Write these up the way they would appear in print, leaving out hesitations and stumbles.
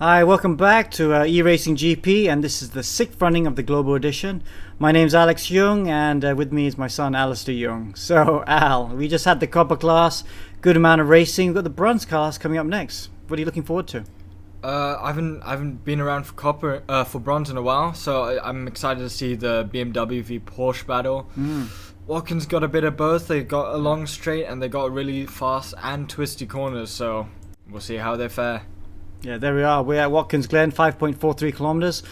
Hi, welcome back to eRacing GP, and this is the 6th running of the Global Edition. My name's Alex Young, and with me is my son Alistair Young. So, Al, we just had the copper class, good amount of racing. We've got the bronze class coming up next. What are you looking forward to? I haven't been around for bronze in a while, so I'm excited to see the BMW v Porsche battle. Watkins got a bit of both. They got a long straight and they got really fast and twisty corners, so we'll see how they fare. Yeah, there we are. We're at Watkins Glen, 5.43 kilometers.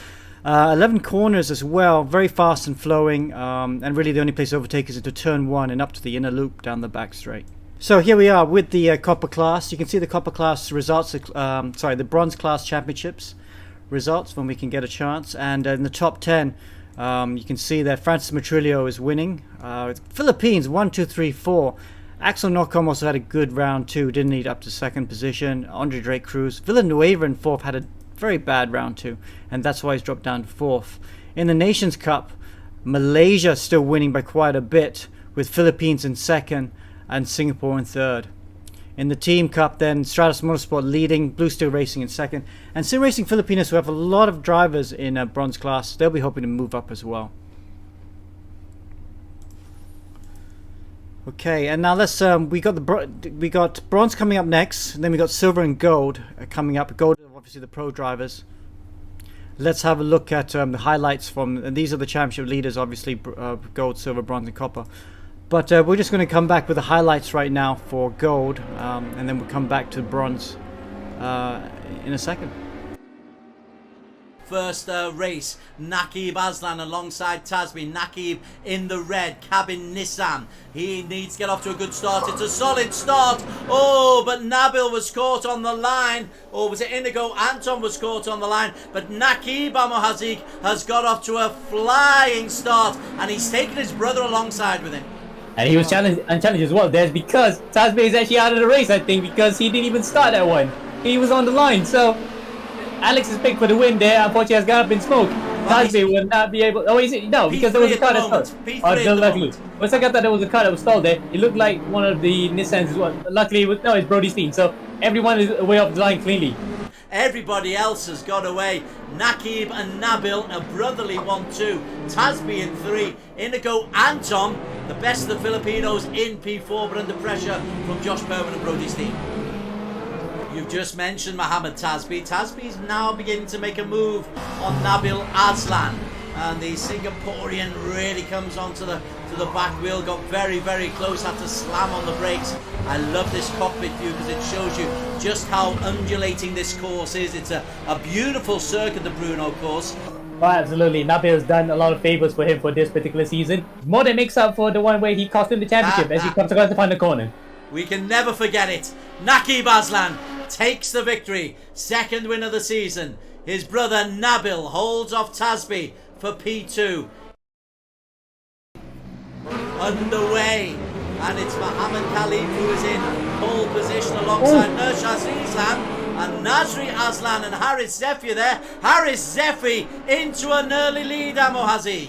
11 corners as well, very fast and flowing, and really the only place to overtake is into turn 1 and up to the inner loop down the back straight. So here we are with the copper class. You can see the copper class results, the bronze class championships results when we can get a chance. And in the top 10, you can see that Francis Matrillo is winning. Philippines, 1, 2, 3, 4. Axel Nocom also had a good round too, didn't need up to 2nd position. Andre Drake Cruz. Villanueva in 4th had a very bad round too, and that's why he's dropped down to 4th. In the Nations Cup, Malaysia still winning by quite a bit, with Philippines in 2nd and Singapore in 3rd. In the Team Cup then, Stratus Motorsport leading, Blue Steel Racing in 2nd, and Sim Racing Filipinas, who have a lot of drivers in a bronze class, they'll be hoping to move up as well. Okay, and now let's we got bronze coming up next, and then we got silver and gold coming up. Gold, obviously the pro drivers. Let's have a look at the highlights from, and these are the championship leaders, obviously gold, silver, bronze, and copper. But we're just going to come back with the highlights right now for gold, and then we'll come back to bronze in a second. First race, Nakib Aslan alongside Tasby. Nakib in the red, cabin Nissan. He needs to get off to a good start. It's a solid start. Oh, but Nabil was caught on the line. Or was it Inigo? Anton was caught on the line. But Nakib Amohazik has got off to a flying start. And he's taken his brother alongside with him. And he was challenged as well. There's because Tasby is actually out of the race, I think, because he didn't even start that one. He was on the line, so Alex is picked for the win there. Unfortunately, has got up in smoke. Tasby will not be able. Oh, is it? No, because there was a car that stalled. Oh, luckily. Once I got that there was a car that was stalled there, it looked like one of the Nissans as well. Luckily, it's Brody's team, so everyone is away off the line cleanly. Everybody else has got away. Nakib and Nabil, a brotherly 1-2. Tasby in 3. Inigo Anton, the best of the Filipinos in P4, but under pressure from Josh Perman and Brody's team. You've just mentioned Mohamed Tasby. Tasby's now beginning to make a move on Nabil Aslan, and the Singaporean really comes onto the back wheel. Got very, very close. Had to slam on the brakes. I love this cockpit view because it shows you just how undulating this course is. It's a beautiful circuit, the Bruno course. Oh, absolutely. Nabil's done a lot of favours for him for this particular season. More than makes up for the one where he cost him the championship as he comes across the final corner. We can never forget it. Nakib Aslan takes the victory. 2nd win of the season. His brother Nabil holds off Tasby for P2. Underway. And it's Mohammed Khalid who is in pole position alongside Nurshaz Islam. And Nasri Aslan and Haris Zefi there. Haris Zefi into an early lead, Amohazik.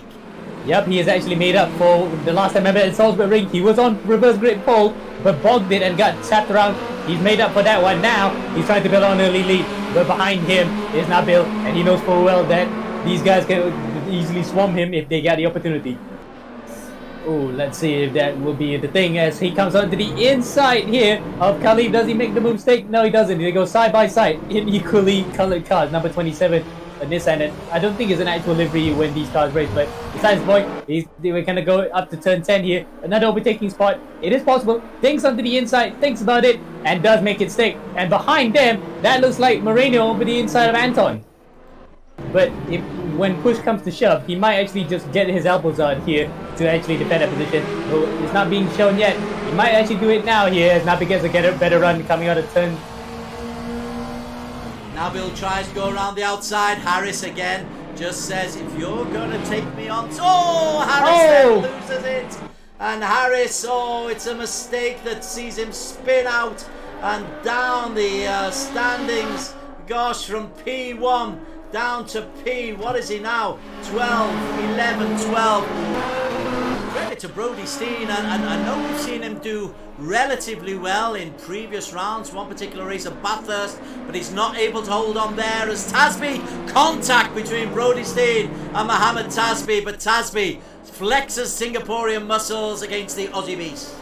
Yep, he has actually made up for the last time I met at Salisbury Ring. He was on reverse grip pole, but bogged it and got tapped around. He's made up for that one. Now he's trying to build on an early lead, but behind him is Nabil, and he knows full well that these guys can easily swarm him if they get the opportunity. Oh, let's see if that will be the thing as he comes onto the inside here of Khalid. Does he make the mistake? No, he doesn't. They go side by side in equally colored cars. Number 27. Nissan, and I don't think it's an actual livery when these cars race, but besides boy, we're gonna go up to turn 10 here. Another overtaking spot. It is possible. Thinks onto the inside, thinks about it, and does make it stick. And behind them, that looks like Moreno over the inside of Anton. But when push comes to shove, he might actually just get his elbows out here to actually defend that position. So it's not being shown yet. He might actually do it now here as Nabi gets a better run coming out of turn. Nabil tries to go around the outside. Harris again just says, if you're going to take me on... Oh, Harris then loses it. And Harris, it's a mistake that sees him spin out and down the standings. Gosh, from P1 down to P, what is he now? 12, 11, 12. Credit it to Brody Steen, and I know we've seen him do relatively well in previous rounds, one particular race at Bathurst, but he's not able to hold on there as Tasby, contact between Brody Steen and Mohammed Tasby, but Tasby flexes Singaporean muscles against the Aussie beast.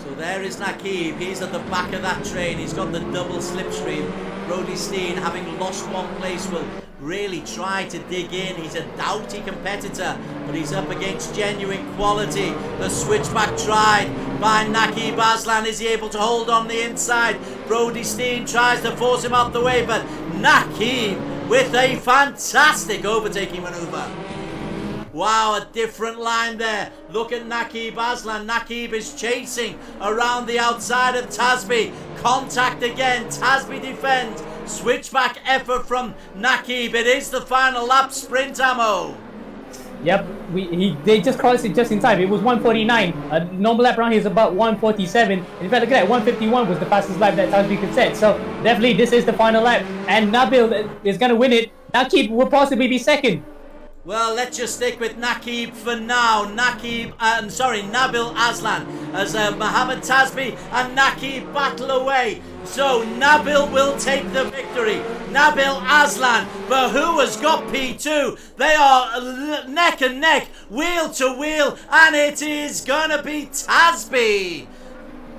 So there is Nakib, he's at the back of that train, he's got the double slipstream. Brody Steen, having lost one place, will really try to dig in. He's a doughty competitor, but he's up against genuine quality. The switchback tried by Nakib Aslan. Is he able to hold on the inside? Brody Steen tries to force him out the way, but Nakib with a fantastic overtaking maneuver. Wow, a different line there. Look at Nakib Aslan. Nakib is chasing around the outside of Tasby. Contact again. Tasby defends. Switchback effort from Nakib. It is the final lap. Sprint ammo. Yep, they just crossed it just in time. It was 149. A normal lap around here is about 147. In fact, look at that. 151 was the fastest lap that Tasby could set. So definitely this is the final lap. And Nabil is going to win it. Nakib will possibly be second. Well, let's just stick with Nakib for now. Nabil Aslan as Mohammed Tasby and Nakib battle away. So Nabil will take the victory. Nabil Aslan, but who has got P2? They are neck and neck, wheel to wheel, and it is gonna be Tasby.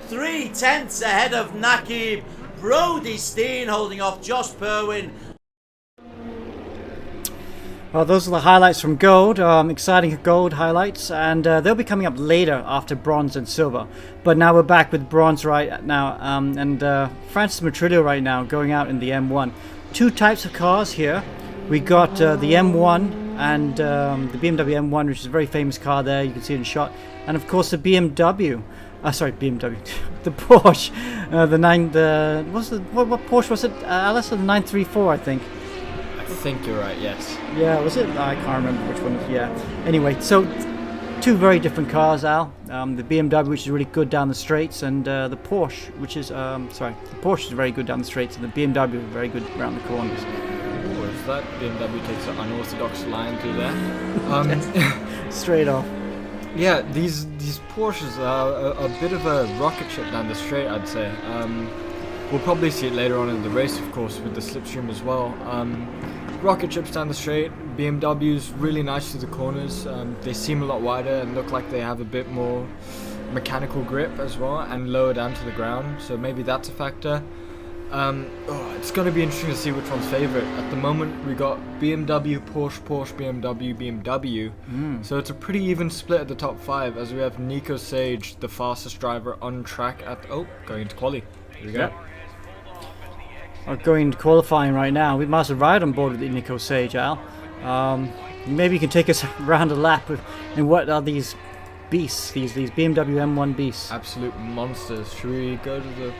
3/10 ahead of Nakib. Brody Steen holding off Josh Perwin. Well, those are the highlights from gold, exciting gold highlights, and they'll be coming up later after bronze and silver. But now we're back with bronze right now, and Francis Matrillo right now going out in the M1. Two types of cars here. We got the M1 and the BMW M1, which is a very famous car there. You can see it in shot, and of course the BMW. BMW, the Porsche, what Porsche was it? Alice, the 934, I think. I think you're right, yes. Yeah, was it? I can't remember which one. Yeah. Anyway, so two very different cars, Al. The BMW, which is really good down the straights, and the Porsche, which is the Porsche is very good down the straights, and the BMW is very good around the corners. Oh, if that BMW takes an unorthodox line through there. Straight off. Yeah, these Porsches are a bit of a rocket ship down the straight, I'd say. We'll probably see it later on in the race, of course, with the slipstream as well. Rocket ships down the straight, BMWs really nice to the corners. They seem a lot wider and look like they have a bit more mechanical grip as well, and lower down to the ground, so maybe that's a factor. It's going to be interesting to see which one's favourite. At the moment we got BMW, Porsche, Porsche, BMW, BMW. So it's a pretty even split at the top 5, as we have Nico Sage, the fastest driver on track at going into quali. Here we go. Are going to qualifying right now. We must ride on board with Nico Sage, Al. Maybe you can take us around a lap and what are these beasts, these BMW M1 beasts? Absolute monsters. Should we go to the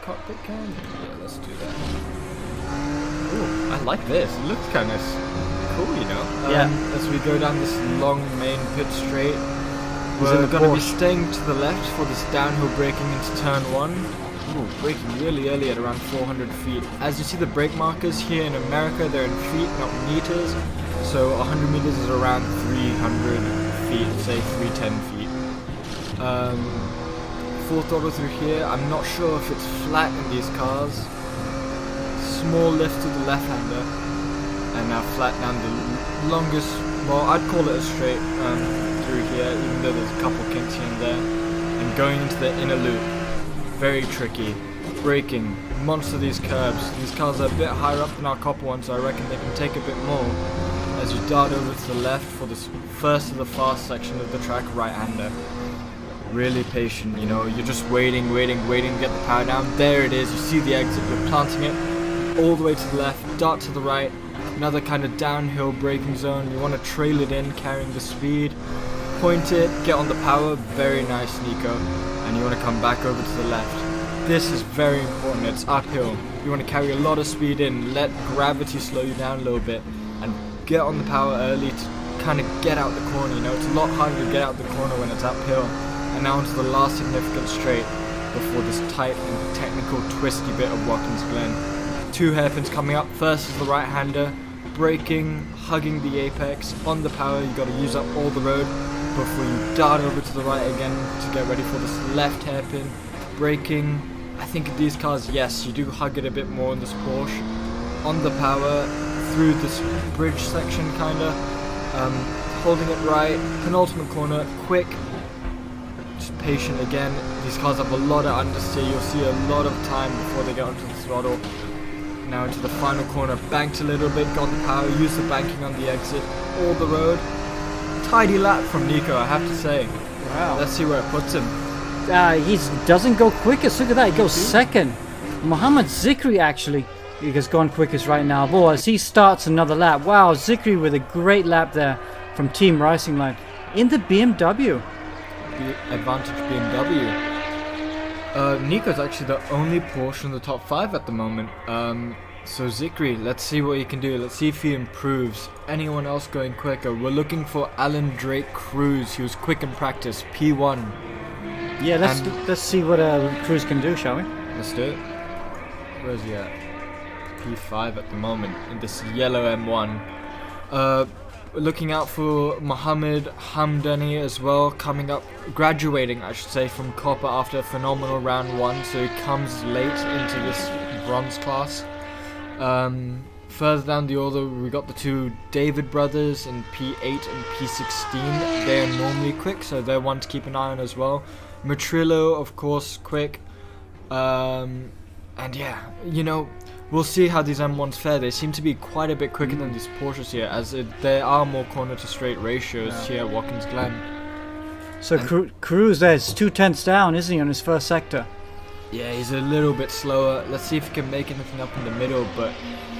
cockpit cam? Yeah, let's do that. Ooh, I like this. It looks kind of cool, you know. Yeah. As we go down this long main pit straight, we're going to be staying to the left for this downhill braking into turn 1. Ooh, braking really early at around 400 feet. As you see the brake markers here in America, they're in feet, not meters. So 100 meters is around 300 feet, say 310 feet. Full throttle through here. I'm not sure if it's flat in these cars. Small lift to the left-hander, and now flat down the longest, well, I'd call it a straight through here, even though there's a couple kinks here and there. And going into the inner loop. Very tricky. Braking. Monster these curbs. These cars are a bit higher up than our copper ones, so I reckon they can take a bit more. As you dart over to the left for this first of the fast section of the track, right-hander. Really patient, you know, you're just waiting to get the power down. There it is, you see the exit, you're planting it all the way to the left, dart to the right, another kind of downhill braking zone. You want to trail it in, carrying the speed, point it, get on the power. Very nice, Nico. And you want to come back over to the left. This is very important. It's uphill. You want to carry a lot of speed in, let gravity slow you down a little bit, and get on the power early to kind of get out the corner. You know, it's a lot harder to get out the corner when it's uphill. And now onto the last significant straight before this tight and technical twisty bit of Watkins Glen. 2 hairpins coming up. First is the right-hander, braking, hugging the apex, on the power. You got to use up all the road. before you dart over to the right again to get ready for this left hairpin. Braking. I think these cars, yes, you do hug it a bit more in this Porsche. On the power, through this bridge section kinda. Holding it right. Penultimate corner, quick. Just patient again. These cars have a lot of understeer. You'll see a lot of time before they get onto the throttle. Now into the final corner, banked a little bit, got the power, used the banking on the exit, all the road. Tidy lap from Nico, I have to say. Wow. Let's see where it puts him. He doesn't go quickest. Look at that. He goes second. Mohammed Dzikri actually has gone quickest right now. Boy, as he starts another lap. Wow, Dzikri with a great lap there from Team Racing Line in the BMW. The advantage BMW. Nico's actually the only Porsche in the top 5 at the moment. So Dzikri, let's see what he can do. Let's see if he improves. Anyone else going quicker? We're looking for Alan Drake Cruz, who's quick in practice, P1. Yeah, let's see what Cruz can do, shall we? Let's do it. Where's he at? P5 at the moment in this yellow M1. Looking out for Mohammed Hamdany as well, coming up, graduating I should say from Copper after a phenomenal round 1, so he comes late into this bronze class. Further down the order we got the two David brothers in P8 and P16. They are normally quick, so they're one to keep an eye on as well. Matrillo, of course, quick. And yeah, you know, we'll see how these M1s fare. They seem to be quite a bit quicker than these Porsches here, as there are more corner to straight ratios here at Watkins Glen. So Cruz there's 2/10 down, isn't he, on his first sector? Yeah, he's a little bit slower. Let's see if he can make anything up in the middle, but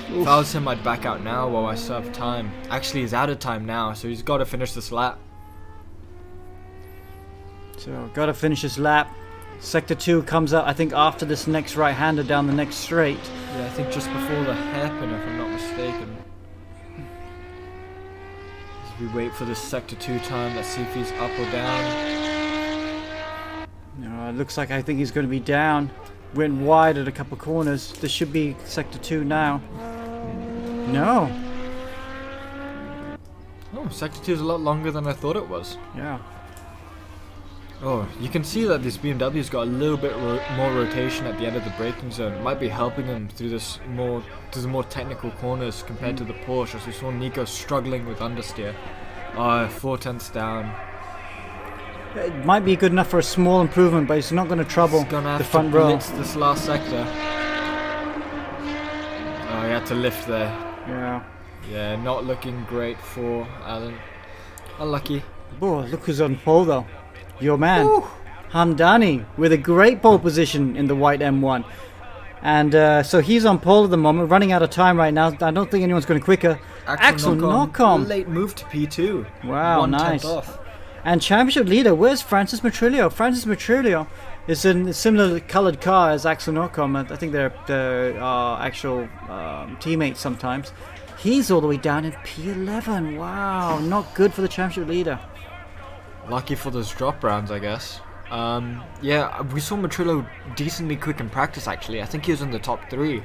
if I was him, I'd back out now while I still have time. Actually, he's out of time now, so he's got to finish this lap. So, got to finish his lap. Sector 2 comes up, I think, after this next right-hander down the next straight. Yeah, I think just before the hairpin, if I'm not mistaken. As we wait for this Sector 2 time, let's see if he's up or down. No, it looks like I think he's going to be down. Went wide at a couple corners. This should be Sector 2 now. No. Oh, Sector 2 is a lot longer than I thought it was. Yeah. Oh, you can see that this BMW's got a little bit more rotation at the end of the braking zone. It might be helping him through the more technical corners compared to the Porsche, as we saw Nico struggling with understeer. 4/10 down. It might be good enough for a small improvement, but it's not going to trouble He's gonna have the front to row. blitz this last sector. Oh, he had to lift there. Yeah. Yeah, not looking great for Alan. Unlucky. Boy, look who's on pole though. Your man, Hamdany, with a great pole position in the white M1. And so he's on pole at the moment, running out of time right now. I don't think anyone's going quicker. Axel Nocom. Late move to P2. Wow, 1/10 nice. off. And championship leader, where's Francis Matrillo? Francis Matrillo is in a similar coloured car as Axel Nocom. I think they're actual teammates sometimes. He's all the way down in P11. Wow, not good for the championship leader. Lucky for those drop rounds, I guess. Yeah, we saw Matrillo decently quick in practice, actually. I think he was in the top 3.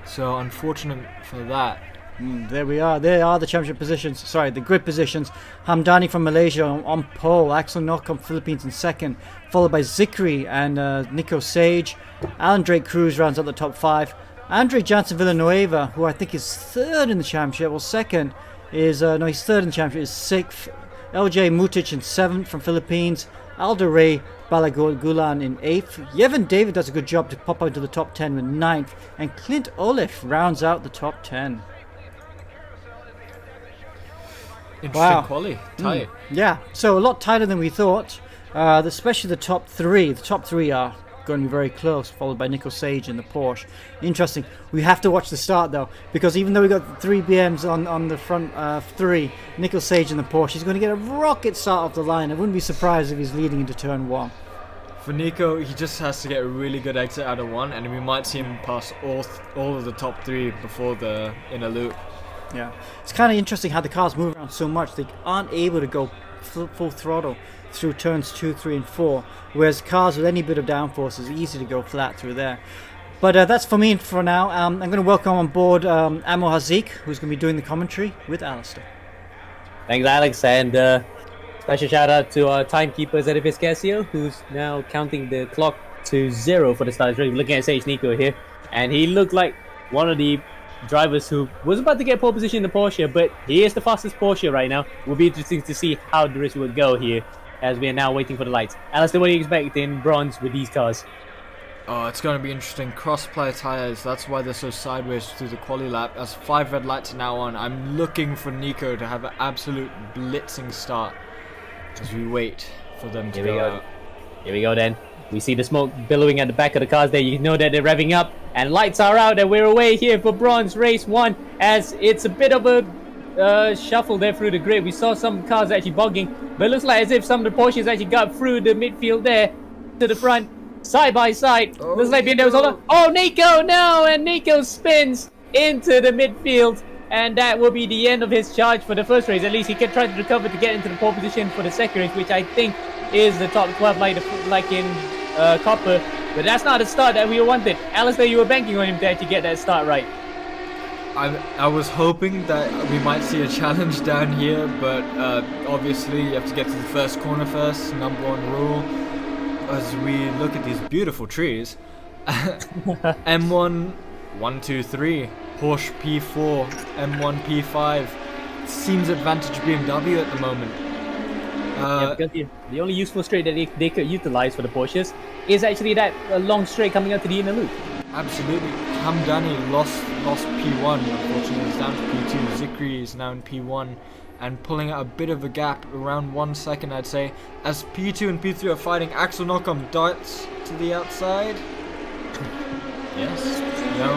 So, unfortunate for that. There we are. There are the championship positions. Sorry, the grid positions. Hamdany from Malaysia on pole. Axel Nocom, Philippines in second. Followed by Dzikri and Nico Sage. Alan Drake Cruz rounds out the top 5. Andre Jansen Villanueva, who I think is third in the championship. Well, second is... no, he's third in the championship. Is 6th. LJ Mutic in 7th from Philippines. Aldo Balagulan in 8th. Yevon David does a good job to pop out to the top 10 with 9th. And Clint Olaf rounds out the top 10. Interesting quali. Tight. Yeah, so a lot tighter than we thought. Especially the top 3. The top 3 are going to be very close, followed by Nico Sage in the Porsche. Interesting. We have to watch the start though, because even though we got 3 BMs on the front 3, Nico Sage in the Porsche, he's going to get a rocket start off the line. I wouldn't be surprised if he's leading into turn 1. For Nico, he just has to get a really good exit out of 1, and we might see him pass all of the top 3 before the inner loop. Yeah, it's kind of interesting how the cars move around so much. They aren't able to go full throttle through turns 2, 3 and 4, whereas cars with any bit of downforce is easy to go flat through there. But that's for me for now. I'm going to welcome on board Amo Hazik, who's going to be doing the commentary with Alistair. Thanks, Alex. And Special shout out to our timekeeper Zedivus Casio, who's now counting the clock to 0 for the start. We're looking at Sage Nico here, and he looked like one of the drivers who was about to get pole position in the Porsche, but he is the fastest Porsche right now. Will be interesting to see how the race would go here, as we are now waiting for the lights. Alistair, what do you expect in bronze with these cars? Oh, it's going to be interesting. Cross-player tyres, that's why they're so sideways through the quali lap. As 5 red lights are now on, I'm looking for Nico to have an absolute blitzing start as we wait for them to go out. Here we go then. We see the smoke billowing at the back of the cars there. You know that they're revving up, and lights are out, and we're away here for bronze race 1, as it's a bit of a shuffle there through the grid. We saw some cars actually bogging, but it looks like as if some of the Porsches actually got through the midfield there to the front. Side by side, looks like BMW's hold on. Oh, Nico, no! And Nico spins into the midfield, and that will be the end of his charge for the first race. At least he can try to recover to get into the pole position for the second race, which I think is the top 12 like in Copper. But that's not the start that we wanted. Alistair, you were banking on him to actually get that start right. I was hoping that we might see a challenge down here, but obviously you have to get to the first corner first, number 1 rule. As we look at these beautiful trees, M1, 1, 2, 3, Porsche P4, M1, P5, seems advantage BMW at the moment. Because the only useful straight that they could utilize for the Porsches is actually that long straight coming out to the inner loop. Absolutely. Hamdany lost P1, unfortunately. He's down to P2. Dzikri is now in P1 and pulling out a bit of a gap, around 1 second, I'd say, as P2 and P3 are fighting. Axel Nocom darts to the outside. Yes. No.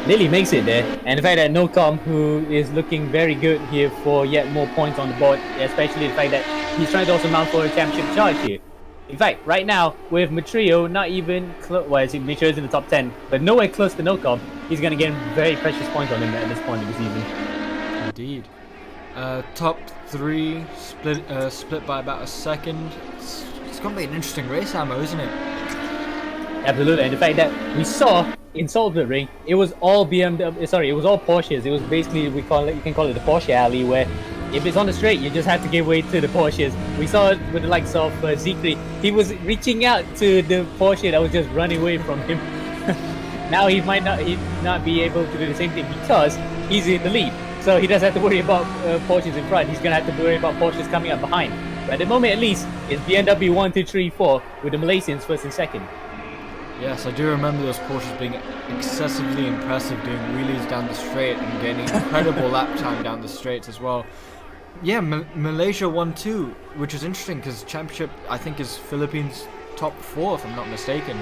Nearly makes it there. And the fact that Nocom, who is looking very good here for yet more points on the board, especially the fact that he's trying to also mount for a championship charge here. In fact, right now, with Matrio not even close, well, Matrio's in the top 10, but nowhere close to Nocom, he's going to get very precious points on him at this point of the season. Indeed. Top 3 split by about a second. It's going to be an interesting race, Ammo, isn't it? Absolutely, and the fact that we saw in Salzburg Ring, it was all BMW. Sorry, it was all Porsches. It was basically you can call it the Porsche alley, where if it's on the straight, you just have to give way to the Porsches. We saw it with the likes of Dzikri. He was reaching out to the Porsche that was just running away from him. Now he might not be able to do the same thing because he's in the lead. So he doesn't have to worry about Porsches in front. He's going to have to worry about Porsches coming up behind. But at the moment, at least, it's BMW 1, 2, 3, 4 with the Malaysians first and second. Yes, I do remember those Porsches being excessively impressive, doing wheelies down the straight and gaining incredible lap time down the straights as well. Yeah, Malaysia 1-2, which is interesting because championship, I think, is Philippines top 4, if I'm not mistaken.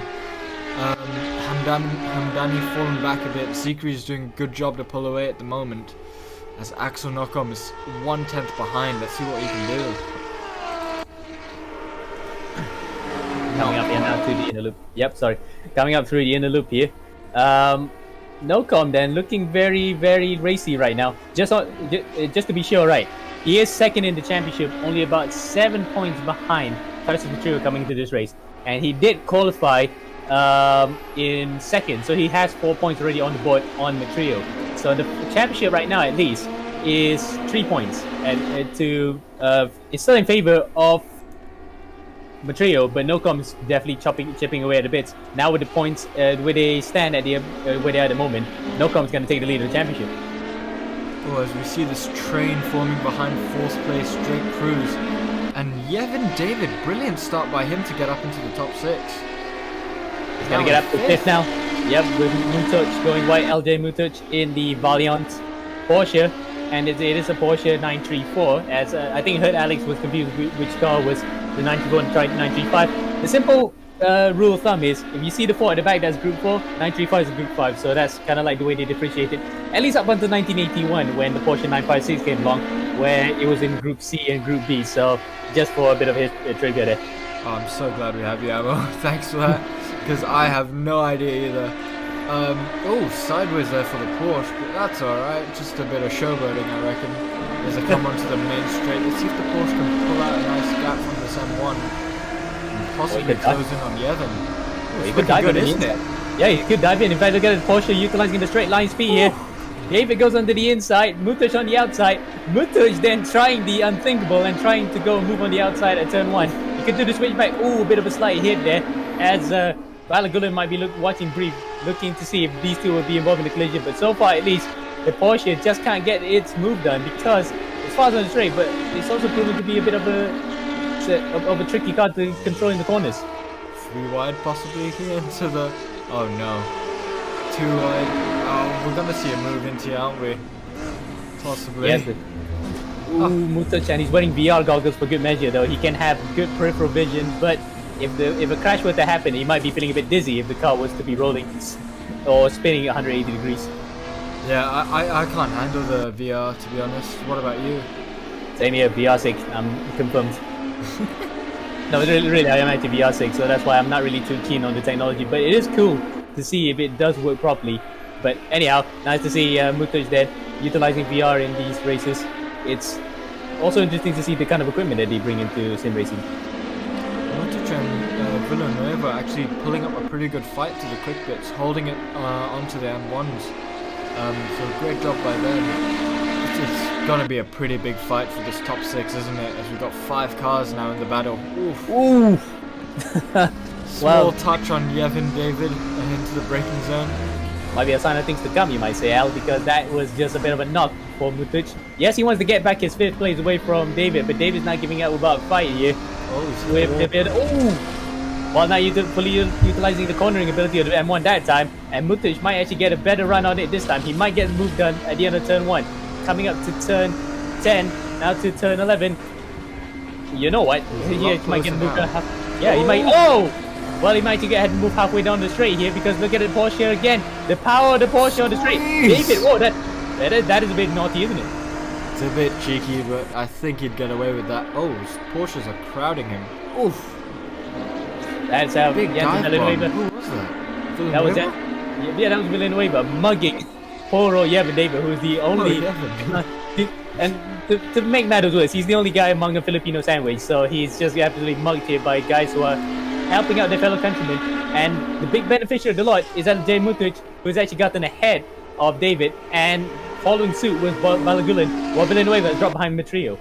Hamdany falling back a bit. Dzikri is doing a good job to pull away at the moment, as Axel Nocom is 1/10 behind. Let's see what he can do. Coming up here now through the inner loop. Yep, sorry. Coming up through the inner loop here. Nocom then looking very, very racy right now. Just to be sure, right? He is second in the championship, only about 7 points behind Carlos Matrio coming into this race. And he did qualify in second, so he has 4 points already on the board on Matrio. So the championship right now, at least, is 3 points, and it's still in favor of Matrio, but Nocom is definitely chipping away at the bits. Now with the points, where they stand at where they are at the moment, Nocom is going to take the lead of the championship. Oh, as we see this train forming behind 4th place Drake Cruz and Yevon David, brilliant start by him to get up into the top 6. He's going to get up to 5th now. Yep, with Mutuch going white, LJ Mutuch in the Valiant Porsche, and it is a Porsche 934. As I think I heard Alex was confused which car was the 934 and tried 935. The simple rule of thumb is if you see the 4 at the back, that's Group 4. 935 is Group 5, so that's kind of like the way they differentiate it. At least up until 1981, when the Porsche 956 came along, where it was in Group C and Group B. So just for a bit of trivia there. Oh, I'm so glad we have you, Ammo. Thanks for that, because I have no idea either. Oh, sideways there for the Porsche, but that's alright. Just a bit of showboating, I reckon, as they come onto the main straight. Let's see if the Porsche can pull out a nice gap from this M1 and possibly close in on Yevon. He could dive in, isn't it? Yeah, he could dive in. In fact, look at the Porsche utilizing the straight line speed here. David goes onto the inside, Mutuj on the outside. Mutuj then trying the unthinkable and trying to go and move on the outside at turn 1. He could do the switchback. Ooh, a bit of a slight hit there as Balagulan might be watching brief, looking to see if these two will be involved in the collision. But so far, at least, the Porsche just can't get its move done because it's fast on the straight, but it's also proven to be a bit of a tricky car to control in the corners. 3 wide possibly here into the... Oh no. 2 wide. Oh, we're gonna see a move into here, aren't we? Possibly. Yes. Ooh, Mutuj, and he's wearing VR goggles for good measure though. He can have good peripheral vision, but if a crash were to happen, he might be feeling a bit dizzy if the car was to be rolling or spinning 180 degrees. Yeah, I can't handle the VR, to be honest. What about you? Same here, VR6, I'm confirmed. No, really, I am actually VR6, so that's why I'm not really too keen on the technology. But it is cool to see if it does work properly. But anyhow, nice to see Mutuj there utilizing VR in these races. It's also interesting to see the kind of equipment that they bring into sim racing. Mutuj and Villanueva actually pulling up a pretty good fight to the quick bits, holding it onto the M1s. So great job by them. It's gonna be a pretty big fight for this top 6, isn't it? As we've got 5 cars now in the battle. Oof. Ooh! Small touch on Yevin David into the braking zone. Might be a sign of things to come, you might say, Al, because that was just a bit of a knock for Mutuj. Yes, he wants to get back his 5th place away from David, but David's not giving out without a fight here. Oh, With David. Ooh! Well, now you're fully utilizing the cornering ability of the M1 that time, and Mutuj might actually get a better run on it this time. He might get the move done at the end of turn 1. Coming up to turn 10, now to turn 11. You know what? He might get a move done. Yeah, he might. Oh! Well, he might get ahead and move halfway down the straight here because look at the Porsche again. The power of the Porsche on the straight. David, whoa, that is a bit naughty, isn't it? It's a bit cheeky, but I think he'd get away with that. Oh, Porsches are crowding him. Oof. That's how Big dive bomb. Villanueva. Who was that? That was that. Yeah, that was Villanueva mugging poor old Yevin David, who's the only. And to make matters worse, he's the only guy among a Filipino sandwich, so he's just absolutely mugged here by guys who are helping out their fellow countrymen. And the big beneficiary of the lot is Aldo Mutuj, who has actually gotten ahead of David and following suit with Balagulan, while Villanueva is dropped behind the trio.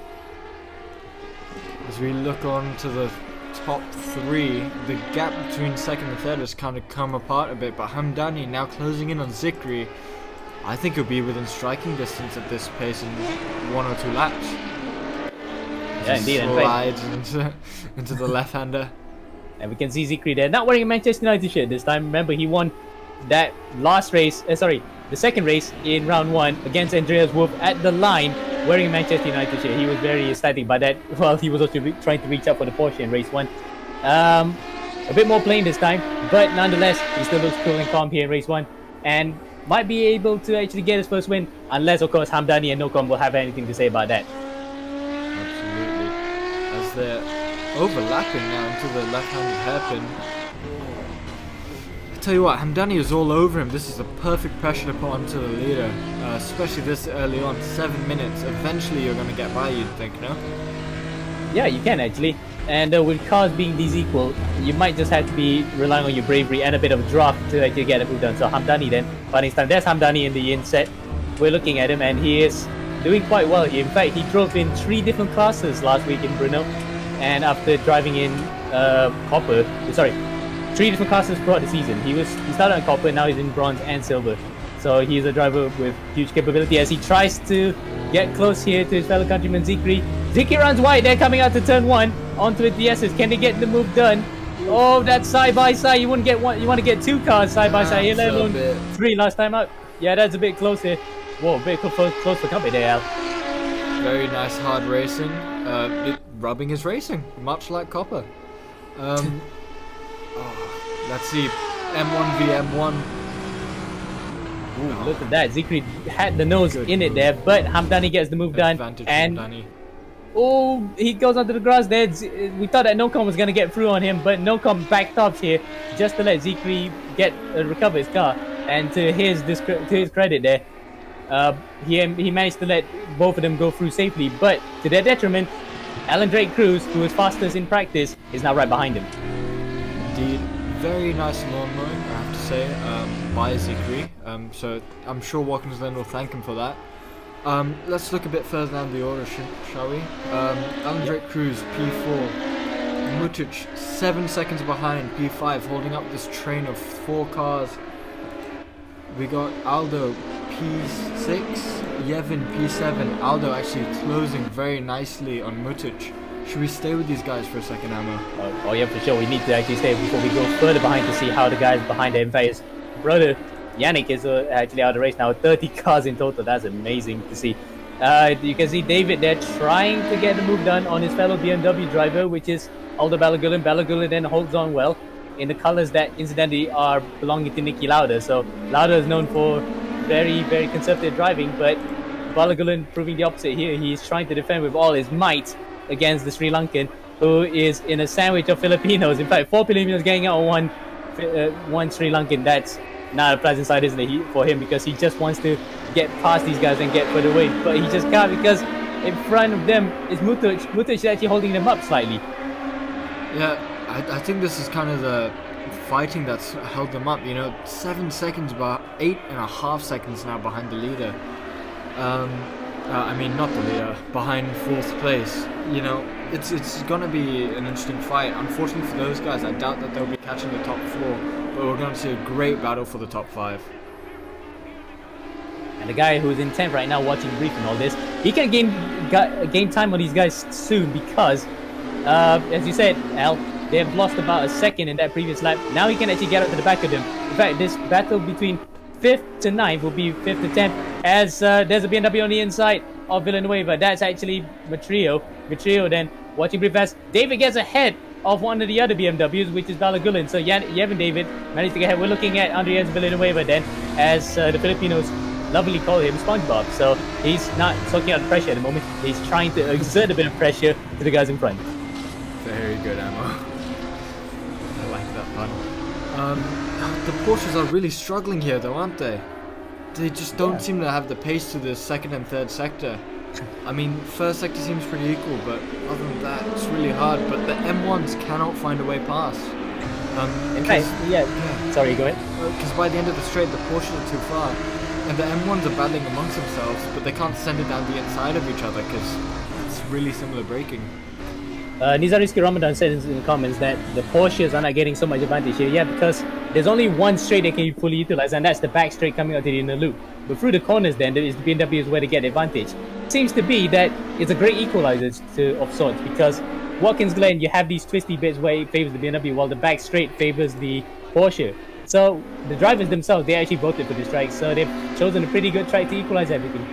As we look on to the top 3, the gap between 2nd and 3rd has kind of come apart a bit, but Hamdany now closing in on Dzikri. I think he'll be within striking distance at this pace in 1 or 2 laps. Yeah, indeed. Slides into the left-hander. And we can see Dzikri there, not wearing a Manchester United shirt this time. Remember, he won that last race, the second race in round 1 against Andreas Wolff at the line, wearing a Manchester United shirt. He was very ecstatic by that. Well, he was also trying to reach up for the Porsche in race 1. A bit more plain this time, but nonetheless, he still looks cool and calm here in race 1. And might be able to actually get his first win, unless, of course, Hamdany and Nocom will have anything to say about that. Absolutely. As they're overlapping now into the left-handed hairpin. I tell you what, Hamdany is all over him. This is a perfect pressure to put onto the leader, especially this early on. 7 minutes. Eventually, you're going to get by, you'd think, no? Yeah, you can actually. And with cars being these equal, you might just have to be relying on your bravery and a bit of a draft to actually get a move done. So Hamdany then, by this time, there's Hamdany in the inset. We're looking at him and he is doing quite well here. In fact, he drove in 3 different classes last week in Brno. And after driving in 3 different classes throughout the season. He started on copper, now he's in bronze and silver. So he's a driver with huge capability as he tries to get close here to his fellow countryman Dzikri. Dzikri runs wide, they're coming out to turn 1 onto the DSs. Can they get the move done? Oh, that's side by side. You wouldn't get one. You want to get 2 cars side by side. Let alone 3 last time out. Yeah, that's a bit close here. Whoa, a bit close for company there, Al. Very nice hard racing. Rubbing his racing, much like copper. Let's see, M1 v M1. Ooh, look at that. Dzikri had the nose in it there, but Hamdany gets the move done. And Hamdany. oh, he goes onto the grass there. We thought that Nocom was going to get through on him, but Nocom backed off here just to let Dzikri recover his car. And to his credit there, he managed to let both of them go through safely. But to their detriment, Alan Drake Cruz, who was fastest in practice, is now right behind him. Indeed, very nice lawn mowing, I have to say, by Dzikri. So I'm sure Watkins Glen will thank him for that. Let's look a bit further down the order, shall we? Alan Drake Cruz, P4. Mutic, 7 seconds behind, P5, holding up this train of 4 cars. We got Aldo, P6, Yevin, P7. Aldo actually closing very nicely on Mutic. Should we stay with these guys for a second, Ammo? Oh yeah, for sure. We need to actually stay before we go further behind to see how the guys behind him. In fact, his brother Yannick is actually out of the race now. 30 cars in total. That's amazing to see. You can see David there trying to get the move done on his fellow BMW driver, which is Aldo Balagulan. Balagulan then holds on well in the colors that incidentally are belonging to Niki Lauda. So Lauda is known for very, very conservative driving, but Balagulan proving the opposite here. He's trying to defend with all his might against the Sri Lankan, who is in a sandwich of Filipinos. In fact, 4 Filipinos getting out on one Sri Lankan. That's not a pleasant sight, isn't it, for him, because he just wants to get past these guys and get further away, but he just can't because in front of them is Mutic. Mutic is actually holding them up slightly. Yeah, I think this is kind of the fighting that's held them up. 7 seconds, but 8.5 seconds now behind the leader. I mean, not the leader, behind 4th place. It's gonna be an interesting fight. Unfortunately for those guys, I doubt that they'll be catching the top 4, but we're gonna see a great battle for the top 5. And the guy who's in 10th right now watching brief and all this, he can gain time on these guys soon because, as you said, Al, they have lost about a second in that previous lap. Now he can actually get up to the back of them. In fact, this battle between 5th to 9th will be 5th to 10th, as there's a BMW on the inside of Villanueva. That's actually Matrio. Matrio then watching brief as David gets ahead of one of the other BMWs, which is Balagulan. So Yevin David managed to get ahead. We're looking at Andreas Villanueva then, as the Filipinos lovely call him SpongeBob. So he's not talking out pressure at the moment. He's trying to exert a bit of pressure to the guys in front. Very good, Ammo. I like that pun. The Porsches are really struggling here though, aren't they? They just don't seem to have the pace to the 2nd and 3rd sector. I mean, 1st sector seems pretty equal, but other than that, it's really hard. But the M1s cannot find a way past. In fact, sorry, go ahead. Because by the end of the straight, the Porsches are too far. And the M1s are battling amongst themselves, but they can't send it down the inside of each other because it's really similar braking. Nizariski Ramadan said in the comments that the Porsches are not getting so much advantage here. Yeah, because there's only one straight they can fully utilize, and that's the back straight coming out to the inner loop. But through the corners then, there is the BMW is where they get advantage. Seems to be that it's a great equalizer of sorts, because Watkins Glen, you have these twisty bits where it favors the BMW, while the back straight favors the Porsche. So the drivers themselves, they actually voted for this track, so they've chosen a pretty good track to equalize everything.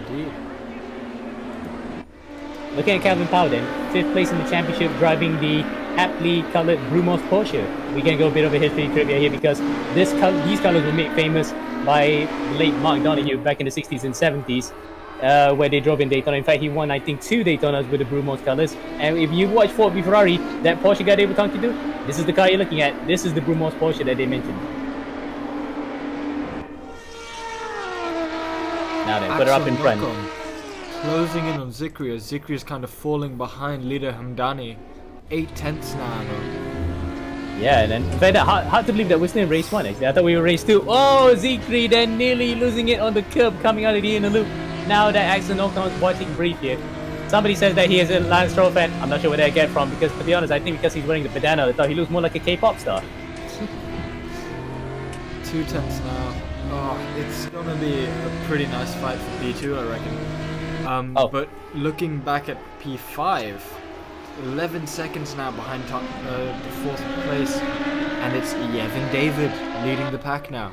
Indeed. Looking at Kelvin Powell then, 5th place in the championship, driving the aptly coloured Brumos Porsche. We can go a bit of a history trivia here because these colours were made famous by the late Mark Donoghue back in the 60s and 70s, where they drove in Daytona. In fact, he won, I think, 2 Daytonas with the Brumos colours. And if you watch Ford v Ferrari, that Porsche guy they were talking to, this is the car you're looking at. This is the Brumos Porsche that they mentioned. Now then, put her up in front. Closing in on Dzikri, as Dzikri is kind of falling behind leader Hamdany. 8/10 now. Yeah, and then in fact, hard to believe that we're still in race 1 actually. I thought we were race 2. Oh, Dzikri then nearly losing it on the curb coming out of the inner loop. Now that Axel Nocom is watching brief here. Somebody says that he is a Lance Stroll fan. I'm not sure where they get from, because to be honest, I think because he's wearing the bandana, I thought he looks more like a K-pop star. 2/10 now. Oh, it's gonna be a pretty nice fight for P2, I reckon. But looking back at P5, 11 seconds now behind the 4th place, and it's Yevin David leading the pack now.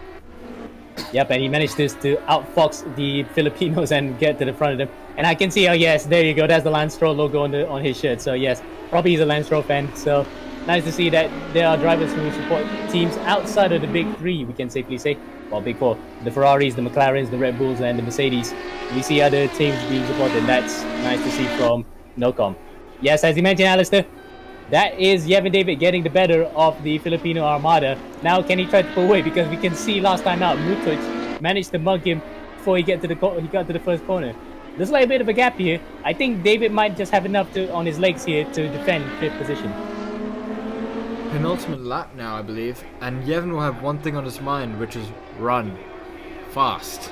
Yep, and he managed to outfox the Filipinos and get to the front of them. And I can see, oh yes, there you go, that's the Lance Stroll logo on his shirt. So yes, probably he's a Lance Stroll fan. So nice to see that there are drivers who support teams outside of the big 3, we can safely say. Well, big 4, the Ferraris, the McLarens, the Red Bulls, and the Mercedes. We see other teams being supported. That's nice to see from Nocom. Yes, as you mentioned, Alistair, that is Yevin David getting the better of the Filipino Armada. Now, can he try to pull away? Because we can see last time out, Mutic managed to mug him before he got to the first corner. There's like a bit of a gap here. I think David might just have enough on his legs here to defend 5th position. penultimate lap now, I believe, and Yevon will have one thing on his mind, which is run fast.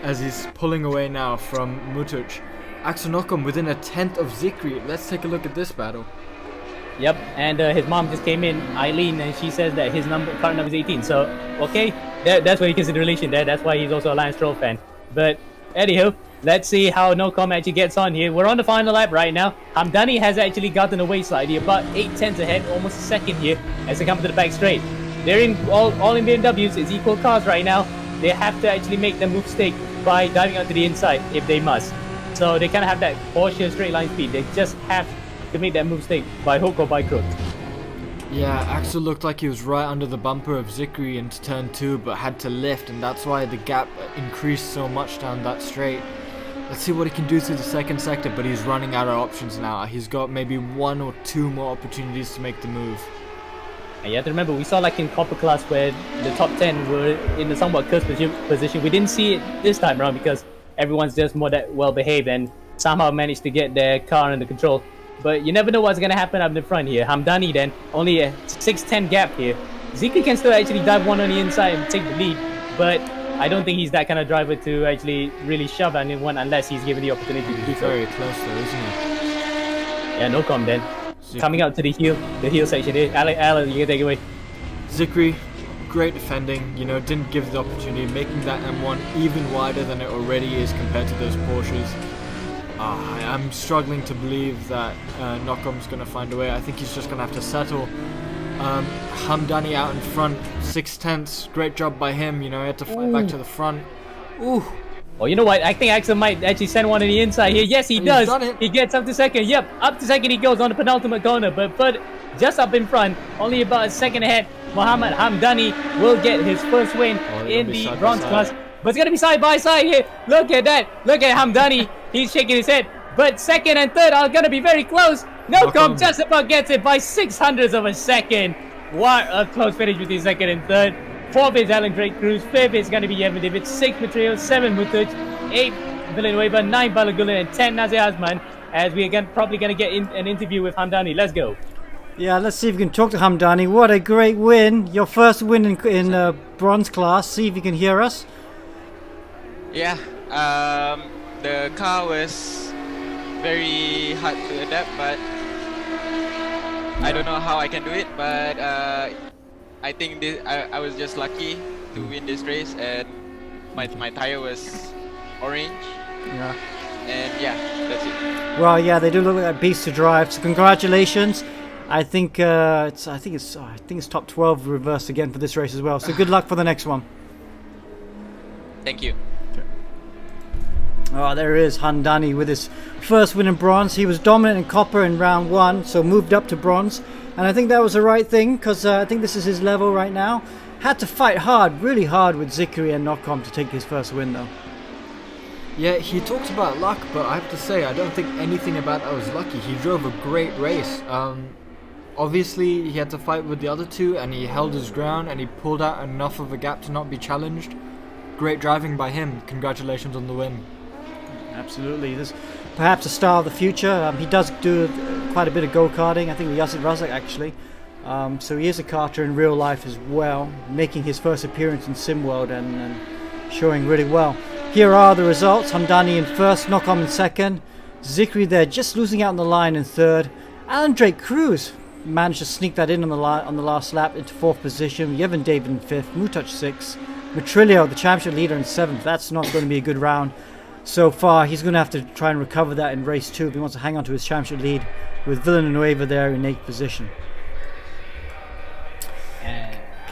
As he's pulling away now from Mutuc. Axel Nocom within a tenth of Dzikri. Let's take a look at this battle. Yep, and his mom just came in, Eileen, and she says that his current number is 18. So, okay, that's where you can see the relation there. That's why he's also a Lance Stroll fan. But, anyhow, let's see how Nocom actually gets on here. We're on the final lap right now. Hamdany has actually gotten away slightly, about 8/10 ahead, almost a second here, as they come to the back straight. They're in all in BMWs. It's equal cars right now. They have to actually make the mistake by diving onto the inside if they must. So they kind of have that Porsche straight line speed. They just have to make that mistake by hook or by crook. Yeah, Axel looked like he was right under the bumper of Dzikri into turn 2, but had to lift, and that's why the gap increased so much down that straight. Let's see what he can do through the second sector, but he's running out of options now. He's got maybe 1 or 2 more opportunities to make the move. And you have to remember, we saw like in Copper class where the top 10 were in a somewhat cursed position. We didn't see it this time around because everyone's just more that well behaved and somehow managed to get their car under control. But you never know what's going to happen up in the front here. Hamdany then, only a 6:10 gap here. Dzikri can still actually dive one on the inside and take the lead, but I don't think he's that kind of driver to actually really shove anyone unless he's given the opportunity to do so. Very close though, isn't he? Yeah, Nocom then. Coming out to the heel section here. Alex, you can take it away. Dzikri, great defending, you know, didn't give the opportunity, making that M1 even wider than it already is compared to those Porsches. I'm struggling to believe that Nocom's going to find a way. I think he's just going to have to settle. Hamdany out in front, 6/10, great job by him, you know, he had to fight back to the front. Ooh. Oh, you know what? I think Axel might actually send one on the inside here. Yes, he does. He gets up to second. Yep, up to second he goes on the penultimate corner. But just up in front, only about a second ahead, Mohammed Hamdany will get his first win in the bronze class. But it's going to be side by side here. Look at that. Look at Hamdany. He's shaking his head. But second and third are going to be very close. Nocom just about gets it by 600ths of a second. What a close finish between second and third. 4th is Alan Drake Cruz. 5th is going to be Yevon David. 6th Material. 7 Mutuc. 8 Villanueva. 9 Balagulan. And 10 Nazir Azman. As we are probably going to get an interview with Hamdany. Let's go. Yeah, let's see if we can talk to Hamdany. What a great win. Your first win in bronze class. See if you can hear us. Yeah, the car was very hard to adapt, but I don't know how I can do it, but I think I was just lucky to win this race, and my tire was orange. Yeah. And yeah, that's it. Well, yeah, they do look like beasts to drive. So congratulations. I think it's top 12 reverse again for this race as well. So good luck for the next one. Thank you. Oh, there is Hamdany with his first win in bronze. He was dominant in copper in round 1, so moved up to bronze. And I think that was the right thing, because I think this is his level right now. Had to fight hard, really hard with Dzikri and Nocom to take his first win, though. Yeah, he talks about luck, but I have to say, I don't think anything about that was lucky. He drove a great race. Obviously, he had to fight with the other two, and he held his ground, and he pulled out enough of a gap to not be challenged. Great driving by him. Congratulations on the win. Absolutely. This perhaps a star of the future. He does do quite a bit of go-karting. I think with Yasser Razak actually. So he is a karter in real life as well, making his first appearance in SimWorld and showing really well. Here are the results. Hamdany in first, Nocom in second. Dzikri there just losing out on the line in third. Alan Drake Cruz managed to sneak that in on the last lap into 4th position. Yevon David in 5th, Mutuc 6th. Matrillo, the championship leader, in 7th. That's not going to be a good round so far. He's going to have to try and recover that in race 2 if he wants to hang on to his championship lead, with Villanueva there in 8th position.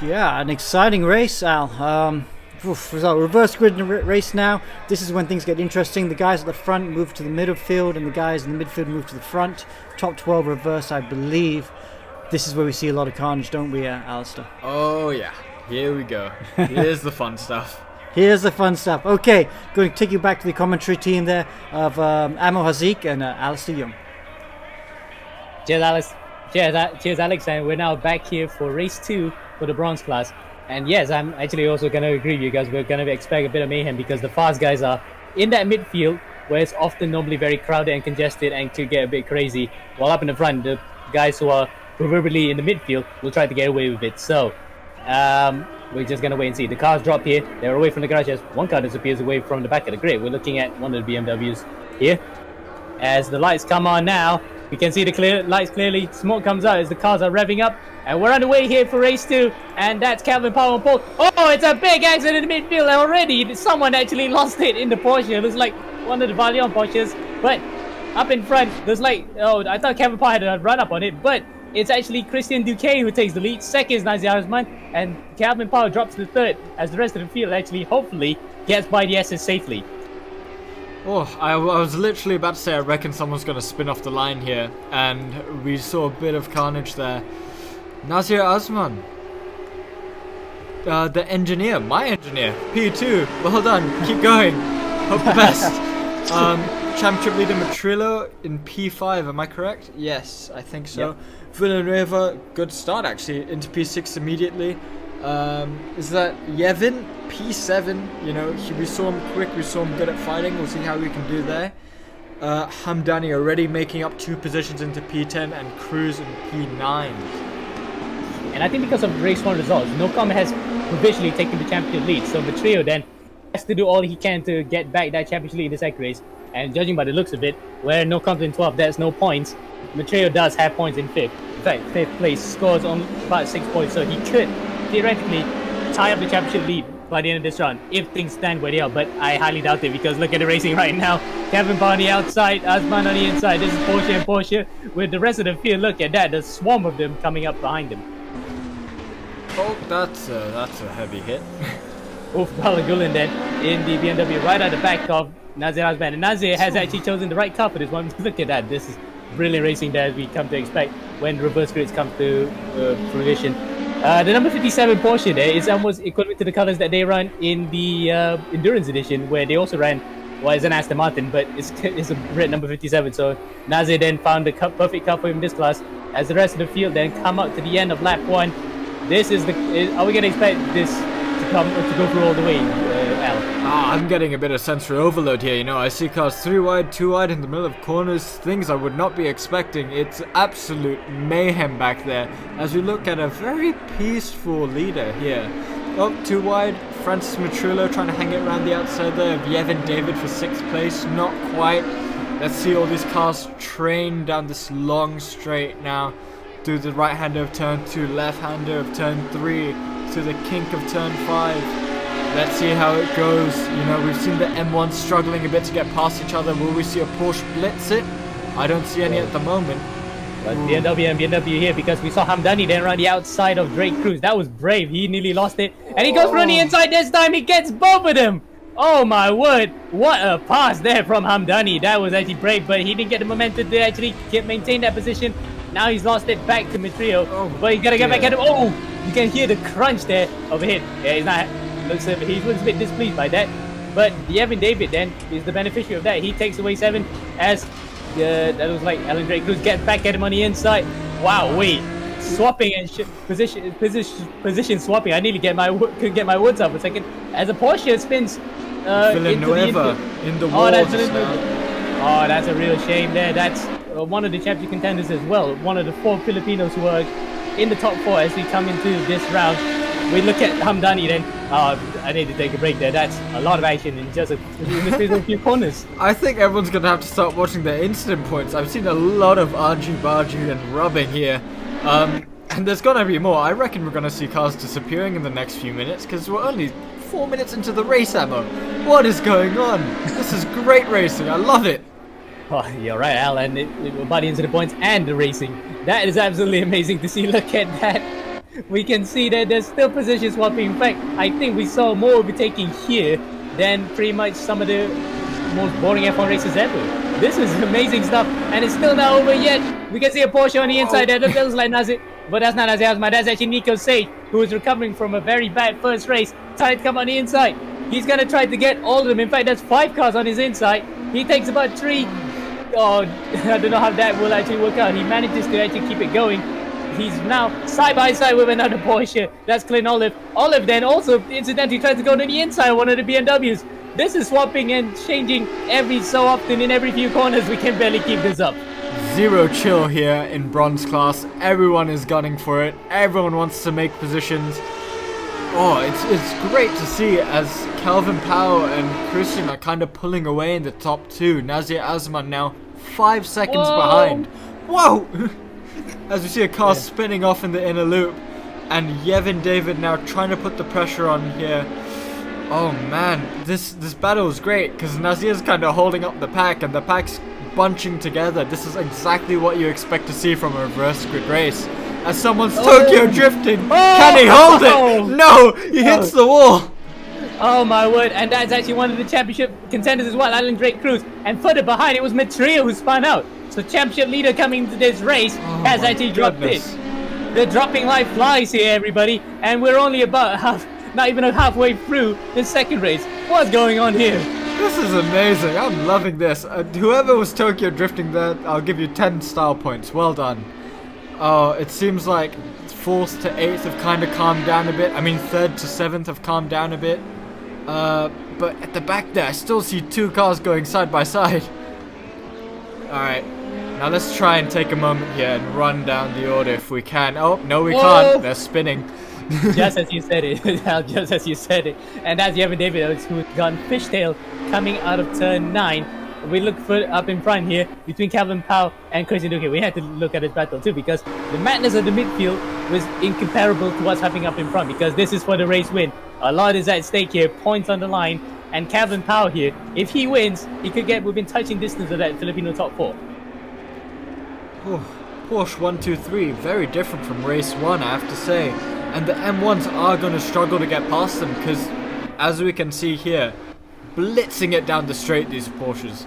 Yeah, an exciting race, Al. Reverse grid race now. This is when things get interesting. The guys at the front move to the midfield, and the guys in the midfield move to the front. Top 12 reverse, I believe. This is where we see a lot of carnage, don't we, Alistair? Oh yeah, here we go. Here's the fun stuff. Here's the fun stuff. Okay, going to take you back to the commentary team there of Amo Hazik and Alistair Young. Cheers, Alex. Cheers, Alex. And we're now back here for race 2 for the bronze class. And yes, I'm actually also going to agree with you guys. We're going to expect a bit of mayhem because the fast guys are in that midfield where it's often normally very crowded and congested and could get a bit crazy. While up in the front, the guys who are proverbially in the midfield, will try to get away with it. So, we're just gonna wait and see. The cars drop here. They're away from the garage as one car disappears away from the back of the grid. We're looking at one of the BMWs here. As the lights come on now, we can see the lights clearly. Smoke comes out as the cars are revving up. And we're underway here for race 2. And that's Kelvin Powell and Paul. Oh, it's a big accident in the midfield already. Someone actually lost it in the Porsche. It looks like one of the Valiant Porsches. But up in front, there's like, oh, I thought Kelvin Powell had a run up on it. But it's actually Christian Duque who takes the lead. Second is Nazir Osman. And Kelvin Powell drops to third as the rest of the field actually, hopefully, gets by the S's safely. Oh, I was literally about to say I reckon someone's going to spin off the line here, and we saw a bit of carnage there. Nazir Osman, the engineer, my engineer, P2, well done, keep going, hope the best. Championship leader Matrillo in P5, am I correct? Yes, I think so. Yep. Villanueva, good start actually, into P6 immediately. Is that Yevin? P7, you know, we saw him quick, we saw him good at fighting, we'll see how we can do there. Hamdany already making up 2 positions into P10 and Cruz in P9. And I think because of race 1 results, Nocom has provisionally taken the championship lead, so Matrillo then has to do all he can to get back that championship lead in the second race. And judging by the looks of it, where Nocom's in 12th, there's no points. Matrillo does have points in 5th. In fact, 5th place scores on about 6 points, so he could theoretically tie up the championship lead by the end of this round if things stand where they are, but I highly doubt it because look at the racing right now. Kevin Powell on the outside, Osman on the inside. This is Porsche and Porsche with the rest of the field. Look at that, the swarm of them coming up behind them. Oh, that's a heavy hit. Aldo Balagulan then in the BMW right at the back of Nazir Osman, and Nazir has actually chosen the right car for this one. Look at that, this is brilliant racing there as we come to expect when reverse grids come to fruition. The number 57 Porsche there is almost equivalent to the colors that they run in the Endurance Edition, where they also ran, well, it's an Aston Martin, but it's a red number 57. So Nazir then found the perfect car for him in this class, as the rest of the field then come up to the end of lap 1. This is are we going to expect this to go through all the way, Al? I'm getting a bit of sensory overload here, you know. I see cars 3 wide, 2 wide in the middle of corners, things I would not be expecting. It's absolute mayhem back there as we look at a very peaceful leader here. Oh, 2 wide, Francis Matrillo trying to hang it around the outside there of Yevin David for 6th place, not quite. Let's see all these cars train down this long straight now. Do the right-hander of turn 2, left-hander of turn 3, to the kink of turn 5. Let's see how it goes. You know, we've seen the M1 struggling a bit to get past each other. Will we see a Porsche blitz it? I don't see any at the moment. But BMW and BMW here because we saw Hamdany then run the outside of Drake Cruz. That was brave. He nearly lost it. And he goes for the inside this time. He gets both of them. Oh my word. What a pass there from Hamdany. That was actually brave, but he didn't get the momentum to actually maintain that position. Now he's lost it back to Matrillo. But he's got to get back at him. Oh, you can hear the crunch there over here. Yeah, he's not... He looks a bit displeased by that, but Yevin David then is the beneficiary of that. He takes away 7 as that was like Alan Drake Cruz gets back at him on the inside. Wow, wait, swapping and position swapping. I nearly couldn't get my words out for a second as a Porsche spins Villanueva in the wall. Oh, that's a real shame there. That's one of the championship contenders as well. One of the 4 Filipinos who are in the top 4 as we come into this round. We look at Hamdany then. I need to take a break there. That's a lot of action in just a few corners. I think everyone's going to have to start watching their incident points. I've seen a lot of argy-bargy and rubbing here. And there's going to be more. I reckon we're going to see cars disappearing in the next few minutes because we're only 4 minutes into the race, Ammo. What is going on? This is great racing. I love it. Oh, you're right, Al. And we're about the incident points and the racing. That is absolutely amazing to see. Look at that. We can see that there's still position swapping. In fact, I think we saw more overtaking here than pretty much some of the most boring F1 races ever. This is amazing stuff, and it's still not over yet. We can see a Porsche on the inside there. That looks like Nazir, but that's not Nazir Osman. That's actually Nico Sage, who is recovering from a very bad first race. Trying to come on the inside. He's going to try to get all of them. In fact, there's 5 cars on his inside. He takes about 3. Oh, I don't know how that will actually work out. He manages to actually keep it going. He's now side by side with another Porsche. That's Clint Olive. Olive then also incidentally tries to go to the inside of one of the BMWs. This is swapping and changing every so often in every few corners. We can barely keep this up. zero chill here in bronze class. Everyone is gunning for it. Everyone wants to make positions. Oh, it's great to see as Kelvin Powell and Christian are kind of pulling away in the top two. Nazir Azman now 5 seconds behind. Whoa! As we see a car spinning off in the inner loop, and Yevin David now trying to put the pressure on here. Oh man, this battle is great because Nazir's kind of holding up the pack and the pack's bunching together. This is exactly what you expect to see from a reverse grid race. As someone's Tokyo drifting, can he hold it? No, he hits the wall. Oh my word, and that's actually one of the championship contenders as well, Alan Drake Cruz. And further behind, it was Matria who spun out. So championship leader coming into this race has actually dropped it. They're dropping like flies here, everybody, and we're only about not even halfway through the second race. What's going on here? This is amazing. I'm loving this. Whoever was Tokyo drifting there, I'll give you 10 style points. Well done. Oh, it seems like 4th to 8th have kind of calmed down a bit. I mean, 3rd to 7th have calmed down a bit. But at the back there, I still see 2 cars going side by side. Alright, now let's try and take a moment here and run down the order if we can. Oh, no we can't. They're spinning. Just as you said it. Just as you said it. And that's Yevin David who's gone fishtail coming out of turn 9. We look up in front here between Kelvin Powell and Christian Duque. We had to look at this battle too because the madness of the midfield was incomparable to what's happening up in front because this is for the race win. A lot is at stake here, points on the line, and Kelvin Powell here, if he wins, he could get within touching distance of that Filipino top 4. Oh, Porsche 123, very different from race 1, I have to say. And the M1s are going to struggle to get past them because, as we can see here, blitzing it down the straight, these Porsches.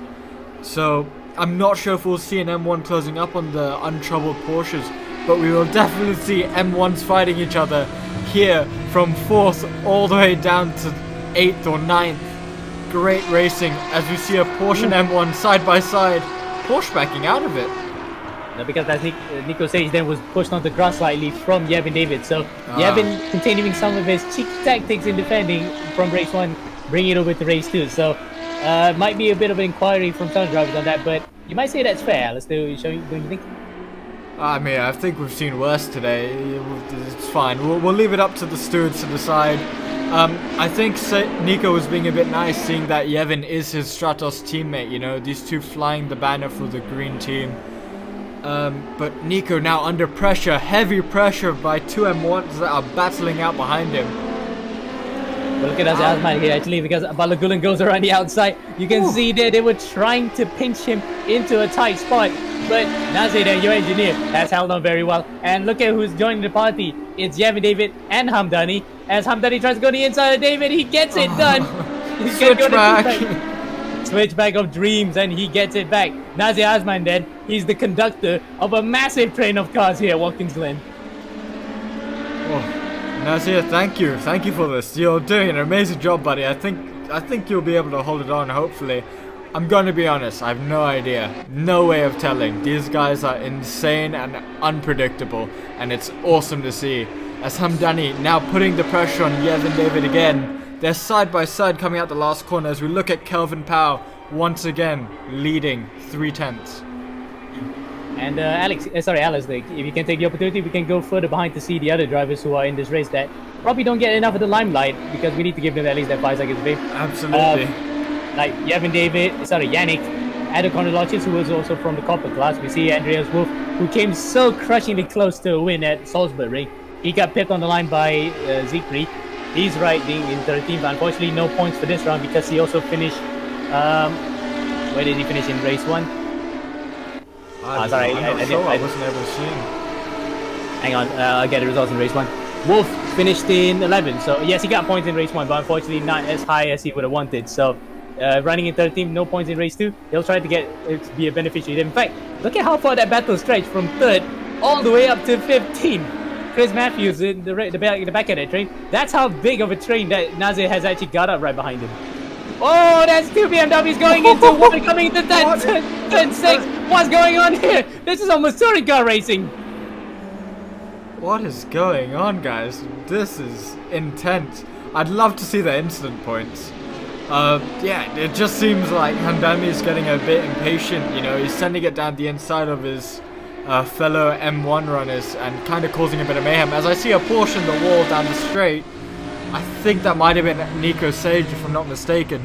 So I'm not sure if we'll see an M1 closing up on the untroubled Porsches, but we will definitely see M1s fighting each other here from 4th all the way down to 8th or 9th. Great racing as we see a Porsche and M1 side by side. Porsche backing out of it. No, because that's Nico Sage then was pushed onto the grass slightly from Yevin David. So Yevin continuing some of his cheeky tactics in defending from race 1, bringing it over to race 2. So might be a bit of an inquiry from some drivers on that, but you might say that's fair. Let's do you think? I mean, I think we've seen worse today. It's fine. We'll leave it up to the stewards to decide. I think Nico was being a bit nice, seeing that Yevin is his Stratos teammate. You know, these two flying the banner for the green team. But Nico now under pressure, heavy pressure by 2 M1s that are battling out behind him. But look at Azman here actually, because Balagulan goes around the outside. You can see there they were trying to pinch him into a tight spot. But Nazir, your engineer, has held on very well. And look at who's joining the party. It's Yevin David and Hamdany. As Hamdany tries to go to the inside of David, he gets it done. He's going to go to switchback of dreams, and he gets it back. Nazir Azman then, he's the conductor of a massive train of cars here at Watkins Glen. Oh. Nazir, thank you for this. You're doing an amazing job, buddy. I think you'll be able to hold it on, hopefully. I'm gonna be honest, I have no idea, no way of telling. These guys are insane and unpredictable, and it's awesome to see. As Hamdany now putting the pressure on Yevin David again. They're side by side coming out the last corner as we look at Kelvin Powell once again leading 3/10. And Alex, if you can take the opportunity, we can go further behind to see the other drivers who are in this race that probably don't get enough of the limelight because we need to give them at least that 5 seconds, babe. Absolutely. Like Yannick Adokonolachis, who was also from the copper class. We see Andreas Wolf, who came so crushingly close to a win at Salisbury. He got pipped on the line by Dzikri. He's riding in 13th, but unfortunately no points for this round because he also finished, where did he finish in race 1? I wasn't able to see him. Hang on, I'll get the results in race 1. Wolf finished in 11th, so yes, he got points in race 1, but unfortunately not as high as he would have wanted. So running in 13th, no points in race 2. He'll try to get to be a beneficiary. In fact, look at how far that battle stretched from 3rd all the way up to 15th. Chris Matthews in the back of that train. That's how big of a train that Nazir has actually got up right behind him. Oh, that's 2 BMWs going into one, coming into turn 6. What's going on here? This is almost touring car racing. What is going on, guys? This is intense. I'd love to see the incident points. Yeah, it just seems like Hamdany is getting a bit impatient. You know, he's sending it down the inside of his fellow M1 runners and kind of causing a bit of mayhem. As I see a Porsche in the wall down the straight, I think that might have been Nico Sage, if I'm not mistaken.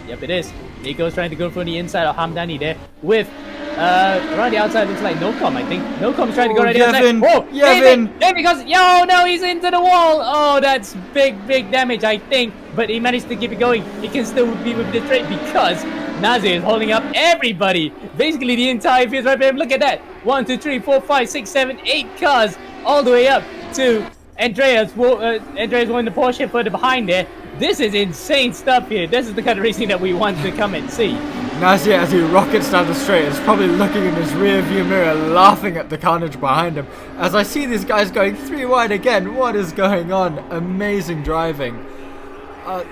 Yep, it is. Nico's trying to go for the inside of Hamdany there with around the outside looks like Nocom, I think. Nocom's trying to go right Yevin, outside. Oh, Yevin! David goes, yo, no, he's into the wall. Oh, that's big damage, I think. But he managed to keep it going. He can still be with the trade because Nazir is holding up everybody. Basically, the entire field right there. Look at that. 1, 2, 3, 4, 5, 6, 7, 8 cars all the way up to Andreas. Andreas won the Porsche further behind there. This is insane stuff here. This is the kind of racing that we want to come and see. Nazir, as he rockets down the straight, is probably looking in his rear view mirror, laughing at the carnage behind him. As I see these guys going 3 wide again, what is going on? Amazing driving. Oh,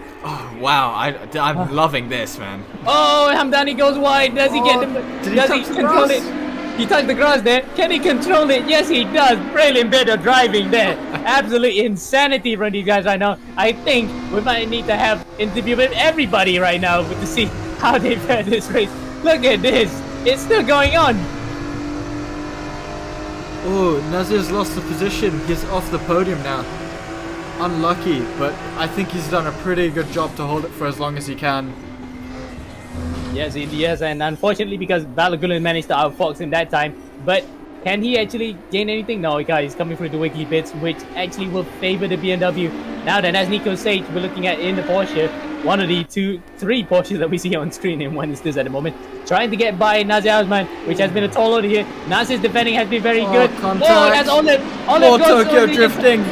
wow, I'm loving this, man. Oh, Hamdany goes wide. Does he get the... Did he does touch he the control grass? it? He touched the grass there. Can he control it? Yes, he does. Brilliant bit of driving there. Absolute insanity from these guys right now. I think we might need to have interview with everybody right now to see how they fare this race. Look at this. It's still going on. Oh, Nazir's lost the position. He's off the podium now. Unlucky, but I think he's done a pretty good job to hold it for as long as he can. Yes, yes, and unfortunately because Balagulan managed to outfox him that time, but can he actually gain anything? No, he's coming through the wiki bits, which actually will favor the BMW. Now then, as Nico Sage, we're looking at in the Porsche, one of the 3 Porsches that we see on screen in one instance at the moment, trying to get by Nazir Osman, which has been a tall order here. Nazir's defending has been very good. Contact. Oh, that's all that More goes Tokyo for drifting.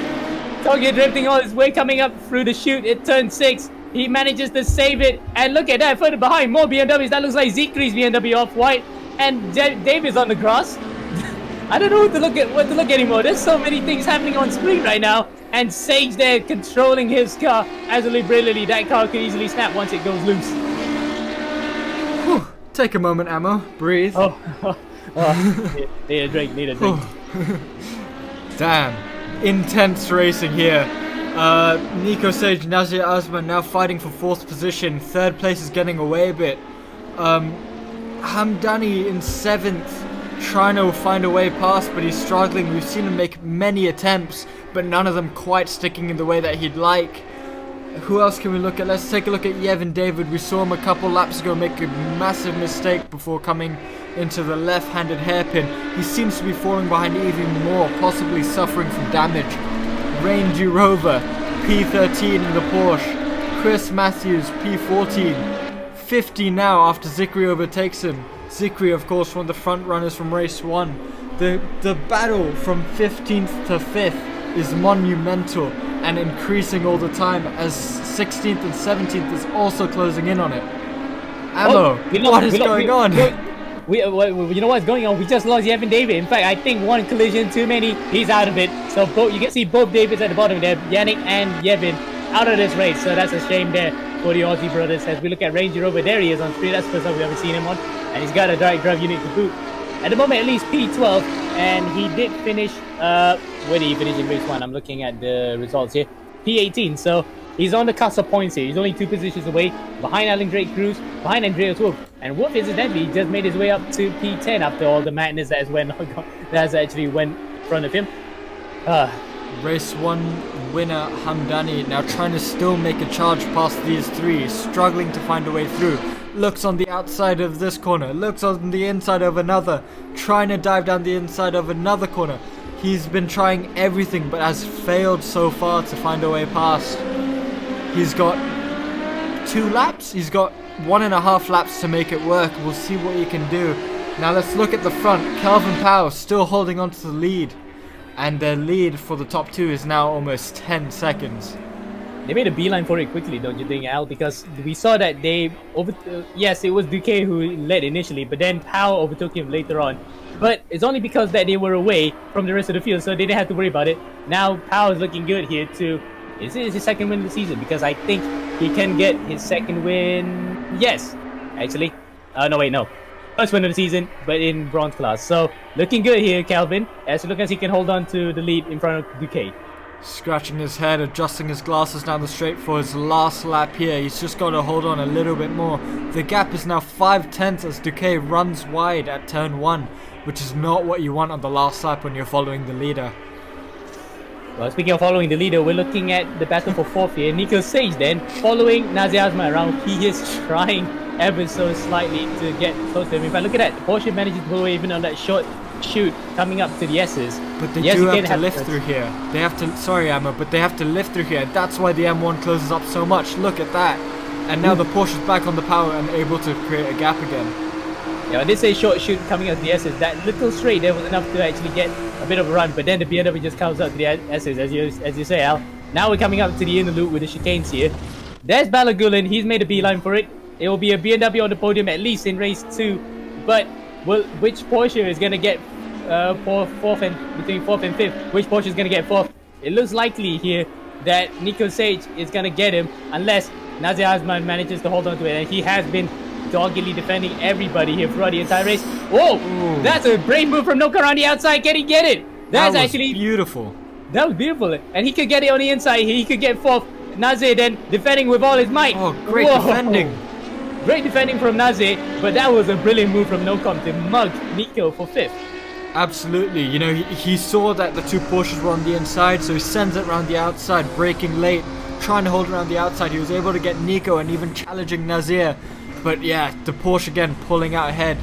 Tokyo drifting all his way, coming up through the chute at turn 6. He manages to save it, and look at that, further behind, more BMWs. That looks like Dzikri's BMW off-white, and David's on the grass. I don't know what to look at anymore. There's so many things happening on screen right now, and Sage there controlling his car absolutely brilliantly. That car could easily snap once it goes loose. Whew. Take a moment, Ammo. Breathe. Need a drink. Damn. Intense racing here. Nico Sage, Nazir Osman now fighting for 4th position. 3rd place is getting away a bit. Hamdany in 7th, trying to find a way past, but he's struggling. We've seen him make many attempts, but none of them quite sticking in the way that he'd like. Who else can we look at? Let's take a look at Yevin David. We saw him a couple laps ago make a massive mistake before coming into the left-handed hairpin. He seems to be falling behind even more, possibly suffering from damage. Range Rover, P13 in the Porsche. Chris Matthews, P14. 50 now after Dzikri overtakes him. Dzikri, of course, one of the front runners from race 1. The battle from 15th to 5th is monumental and increasing all the time as 16th and 17th is also closing in on it. Ammo, what is going on? You know what's going on? We just lost Yevin David. In fact, I think one collision too many. He's out of it. So you can see both Davids at the bottom there, Yannick and Yevin, out of this race. So that's a shame there for the Aussie brothers. As we look at Ranger Rover, there he is on screen. That's the first time we've ever seen him on, and he's got a direct drive unit to boot. At the moment, at least P12, and he did finish. Where did he finish in race 1? I'm looking at the results here. P18. So he's on the cusp of points here. He's only 2 positions away, behind Alan Drake Cruz, behind Andreas Wolf. And Wolf, incidentally, just made his way up to P10 after all the madness that has actually went in front of him. Race 1 winner Hamdany now trying to still make a charge past these 3, struggling to find a way through. Looks on the outside of this corner, looks on the inside of another, trying to dive down the inside of another corner. He's been trying everything but has failed so far to find a way past. He's got 2 laps, he's got 1.5 laps to make it work. We'll see what he can do. Now let's look at the front. Kelvin Powell still holding on to the lead, and their lead for the top 2 is now almost 10 seconds. They made a beeline for it quickly, don't you think, Al? Because we saw that they yes, it was Duque who led initially, but then Powell overtook him later on. But it's only because that they were away from the rest of the field, so they didn't have to worry about it. Now Powell is looking good here too. Is it his second win of the season? Because I think he can get his second win. Yes, actually. No. First win of the season, but in bronze class. So looking good here, Kelvin. As long as he can hold on to the lead in front of Duque. Scratching his head, adjusting his glasses down the straight for his last lap here. He's just got to hold on a little bit more. The gap is now 5/10 as Duque runs wide at turn 1, which is not what you want on the last lap when you're following the leader. Well, speaking of following the leader, we're looking at the battle for 4th here. Nico Sage then, following Nazir Azman around. He is trying ever so slightly to get close to him. In fact, look at that. Porsche manages to pull away even on that short shoot coming up to the S's. But they do have to lift through here. They have to, sorry Emma, but they have to lift through here. That's why the M1 closes up so much. Look at that. And now the Porsche's back on the power and able to create a gap again. Yeah, I did say short shoot coming out to the S's. That little straight there was enough to actually get a bit of a run, but then the BMW just comes out to the S's, as you say, Al. Now we're coming up to the inner loop with the chicanes here. There's Balagulan. He's made a beeline for it. It will be a BMW on the podium at least in race 2, but which Porsche is going to get fourth and between 4th and 5th? Which Porsche is going to get 4th? It looks likely here that Nico Sage is going to get him unless Nazir Azman manages to hold on to it, and he has been doggedly defending everybody here throughout the entire race. Whoa! Ooh. That's a brave move from Nocom around the outside. Can he get it? That's actually beautiful. That was beautiful, and he could get it on the inside. He could get 4th. Nazir then defending with all his might. Oh, great defending! Great defending from Nazir, but that was a brilliant move from Nocom to mug Nico for 5th. Absolutely, you know, he saw that the 2 Porsches were on the inside, so he sends it around the outside, braking late, trying to hold it around the outside. He was able to get Nico and even challenging Nazir. But yeah, the Porsche again pulling out ahead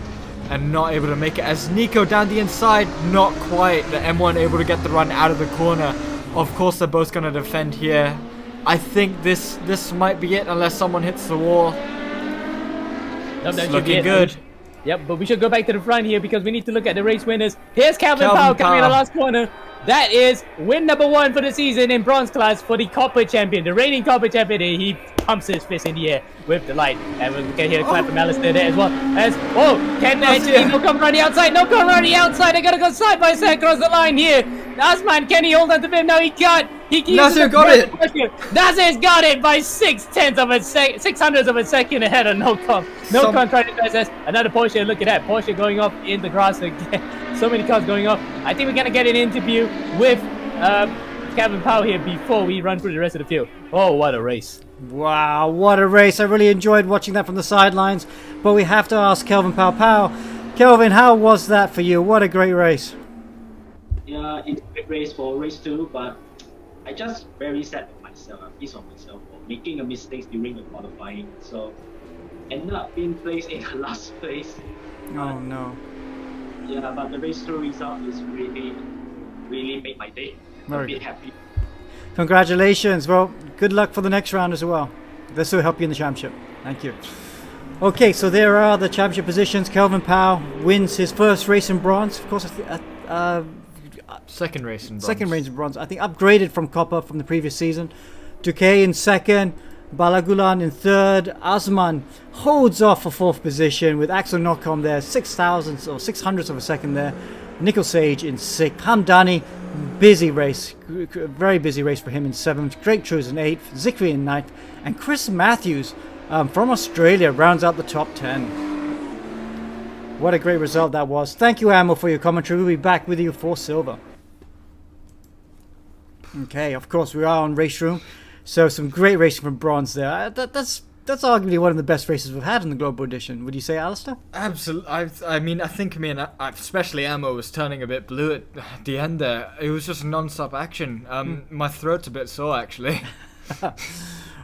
and not able to make it. As Nico down the inside, not quite. The M1 able to get the run out of the corner. Of course, they're both going to defend here. I think this might be it unless someone hits the wall. It's looking good. Yep, but we should go back to the front here because we need to look at the race winners. Here's Kelvin Powell coming in the last corner. That is win number 1 for the season in bronze class for the Copper champion, the reigning Copper champion. He pumps his fist in the air with delight. And we can hear a clap from Alistair there as well. Can actually Nocom run the outside? Nocom run the outside. They're going to go side by side across the line here. Azman, can he hold on to him? No, he can't. Nazir got it. Nazir's got it by 6/10 of a second, 600ths of a second ahead of Nocom. Nocom trying to pass us. Another Porsche. Look at that. Porsche going off in the grass again. So many cars going off. I think we're going to get an interview with Kelvin Powell here before we run through the rest of the field. Oh, what a race. Wow, what a race. I really enjoyed watching that from the sidelines. But we have to ask Kelvin Powell. Kelvin, how was that for you? What a great race. Yeah, it's a great race for race 2, but I just very sad for myself, piece of myself for making a mistake during the qualifying. So ended up being placed in the last place. Oh no. Yeah, but the race 2 result is really made my day. I'm a bit happy. Congratulations. Well, good luck for the next round as well. This will help you in the championship. Thank you. Okay, so there are the championship positions. Kelvin Powell wins his first race in bronze. Of course, second race in bronze. Second race in bronze. I think upgraded from copper from the previous season. Duque in second. Balagulan in third. Azman holds off for 4th position with Axel Nocom there. 6,000ths or 600ths of a second there. Nico Sage in 6th. Hamdany, busy race. Very busy race for him in 7th. Drake Trues in 8th. Dzikri in 9th. And Chris Matthews from Australia rounds out the top 10. What a great result that was. Thank you, Ammo, for your commentary. We'll be back with you for silver. Okay, of course, we are on Race Room. So some great racing from bronze there. That's arguably one of the best races we've had in the Global Edition. Would you say, Alistair? Absolutely. I mean, especially Ammo was turning a bit blue at the end there. It was just non-stop action. My throat's a bit sore, actually.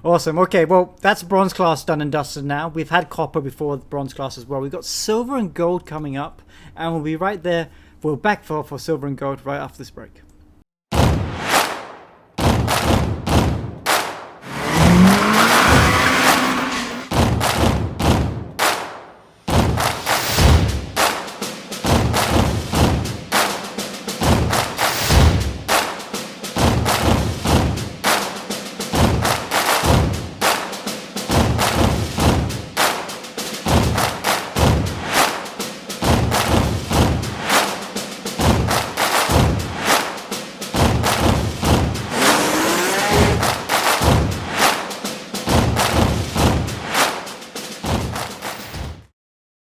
Awesome. Okay, well, that's bronze class done and dusted now. We've had copper before the bronze class as well. We've got silver and gold coming up, and we'll be right there. We're back for silver and gold right after this break.